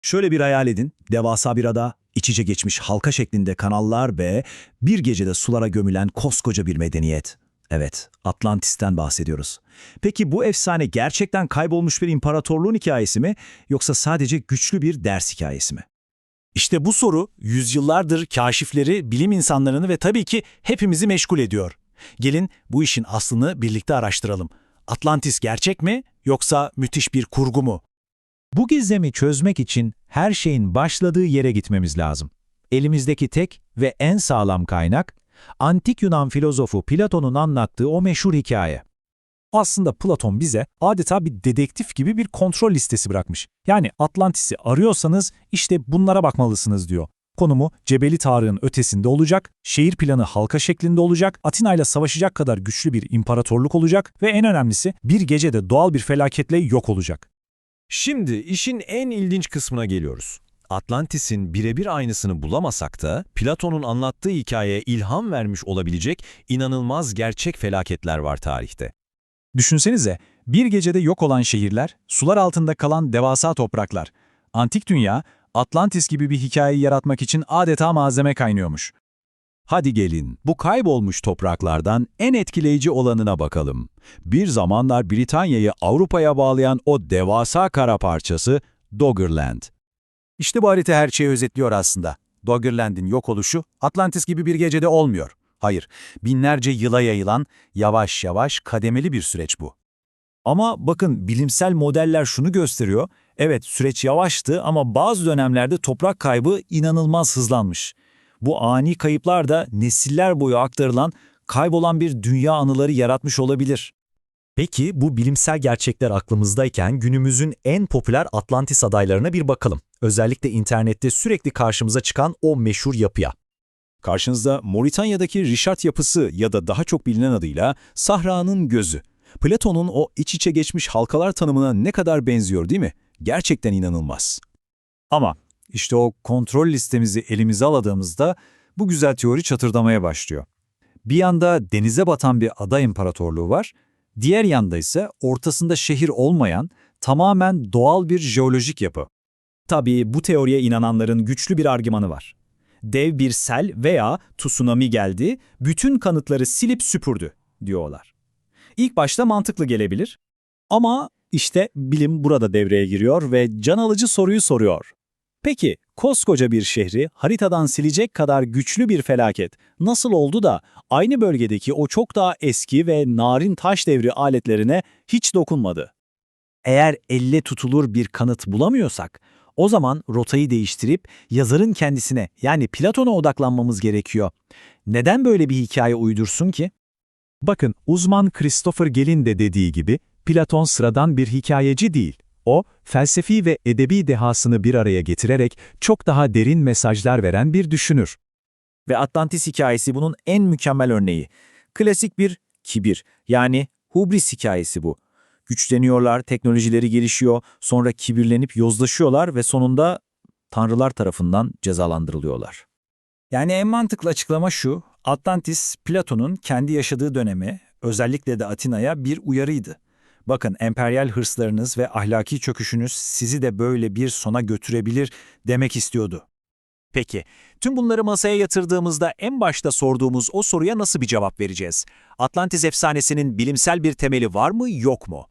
Şöyle bir hayal edin, devasa bir ada, iç içe geçmiş halka şeklinde kanallar ve bir gecede sulara gömülen koskoca bir medeniyet. Evet, Atlantis'ten bahsediyoruz. Peki bu efsane gerçekten kaybolmuş bir imparatorluğun hikayesi mi, yoksa sadece güçlü bir ders hikayesi mi? İşte bu soru yüzyıllardır kaşifleri, bilim insanlarını ve tabii ki hepimizi meşgul ediyor. Gelin bu işin aslını birlikte araştıralım. Atlantis gerçek mi yoksa müthiş bir kurgu mu? Bu gizemi çözmek için her şeyin başladığı yere gitmemiz lazım. Elimizdeki tek ve en sağlam kaynak, antik Yunan filozofu Platon'un anlattığı o meşhur hikaye. Aslında Platon bize adeta bir dedektif gibi bir kontrol listesi bırakmış. Yani Atlantis'i arıyorsanız işte bunlara bakmalısınız diyor. Konumu Cebeli Tarık'ın ötesinde olacak, şehir planı halka şeklinde olacak, Atina ile savaşacak kadar güçlü bir imparatorluk olacak ve en önemlisi bir gecede doğal bir felaketle yok olacak. Şimdi işin en ilginç kısmına geliyoruz. Atlantis'in birebir aynısını bulamasak da Platon'un anlattığı hikayeye ilham vermiş olabilecek inanılmaz gerçek felaketler var tarihte. Düşünsenize, bir gecede yok olan şehirler, sular altında kalan devasa topraklar. Antik dünya, Atlantis gibi bir hikayeyi yaratmak için adeta malzeme kaynıyormuş. Hadi gelin, bu kaybolmuş topraklardan en etkileyici olanına bakalım. Bir zamanlar Britanya'yı Avrupa'ya bağlayan o devasa kara parçası Doggerland. İşte bu harita her şeyi özetliyor aslında. Doggerland'in yok oluşu Atlantis gibi bir gecede olmuyor. Hayır, binlerce yıla yayılan, yavaş yavaş kademeli bir süreç bu. Ama bakın bilimsel modeller şunu gösteriyor. Evet, süreç yavaştı ama bazı dönemlerde toprak kaybı inanılmaz hızlanmış. Bu ani kayıplar da nesiller boyu aktarılan, kaybolan bir dünya anıları yaratmış olabilir. Peki bu bilimsel gerçekler aklımızdayken günümüzün en popüler Atlantis adaylarına bir bakalım. Özellikle internette sürekli karşımıza çıkan o meşhur yapıya. Karşınızda Moritanya'daki Richard yapısı ya da daha çok bilinen adıyla Sahra'nın gözü. Platon'un o iç içe geçmiş halkalar tanımına ne kadar benziyor değil mi? Gerçekten inanılmaz. Ama işte o kontrol listemizi elimize aladığımızda bu güzel teori çatırdamaya başlıyor. Bir yanda denize batan bir ada imparatorluğu var, diğer yanda ise ortasında şehir olmayan tamamen doğal bir jeolojik yapı. Tabii bu teoriye inananların güçlü bir argümanı var. Dev bir sel veya tsunami geldi, bütün kanıtları silip süpürdü diyorlar. İlk başta mantıklı gelebilir ama işte bilim burada devreye giriyor ve can alıcı soruyu soruyor. Peki koskoca bir şehri haritadan silecek kadar güçlü bir felaket nasıl oldu da aynı bölgedeki o çok daha eski ve narin taş devri aletlerine hiç dokunmadı? Eğer elle tutulur bir kanıt bulamıyorsak, o zaman rotayı değiştirip yazarın kendisine yani Platon'a odaklanmamız gerekiyor. Neden böyle bir hikaye uydursun ki? Bakın, uzman Christopher Gell'in de dediği gibi, Platon sıradan bir hikayeci değil. O, felsefi ve edebi dehasını bir araya getirerek çok daha derin mesajlar veren bir düşünür. Ve Atlantis hikayesi bunun en mükemmel örneği. Klasik bir kibir, yani hubris hikayesi bu. Güçleniyorlar, teknolojileri gelişiyor, sonra kibirlenip yozlaşıyorlar ve sonunda tanrılar tarafından cezalandırılıyorlar. Yani en mantıklı açıklama şu, Atlantis, Platon'un kendi yaşadığı döneme, özellikle de Atina'ya bir uyarıydı. Bakın, emperyal hırslarınız ve ahlaki çöküşünüz sizi de böyle bir sona götürebilir demek istiyordu. Peki, tüm bunları masaya yatırdığımızda en başta sorduğumuz o soruya nasıl bir cevap vereceğiz? Atlantis efsanesinin bilimsel bir temeli var mı, yok mu?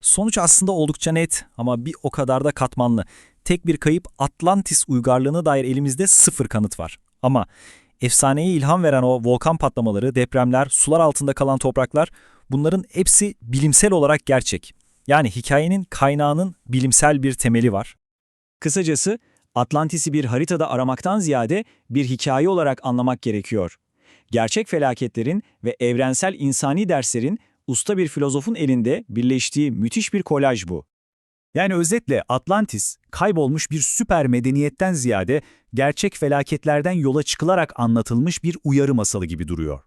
Sonuç aslında oldukça net ama bir o kadar da katmanlı. Tek bir kayıp Atlantis uygarlığına dair elimizde sıfır kanıt var. Ama efsaneye ilham veren o volkan patlamaları, depremler, sular altında kalan topraklar, bunların hepsi bilimsel olarak gerçek. Yani hikayenin kaynağının bilimsel bir temeli var. Kısacası Atlantis'i bir haritada aramaktan ziyade bir hikaye olarak anlamak gerekiyor. Gerçek felaketlerin ve evrensel insani derslerin usta bir filozofun elinde birleştiği müthiş bir kolaj bu. Yani özetle Atlantis, kaybolmuş bir süper medeniyetten ziyade gerçek felaketlerden yola çıkılarak anlatılmış bir uyarı masalı gibi duruyor.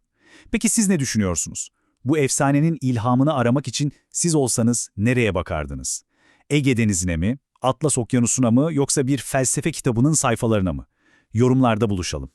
Peki siz ne düşünüyorsunuz? Bu efsanenin ilhamını aramak için siz olsanız nereye bakardınız? Ege Denizi'ne mi, Atlas Okyanusu'na mı yoksa bir felsefe kitabının sayfalarına mı? Yorumlarda buluşalım.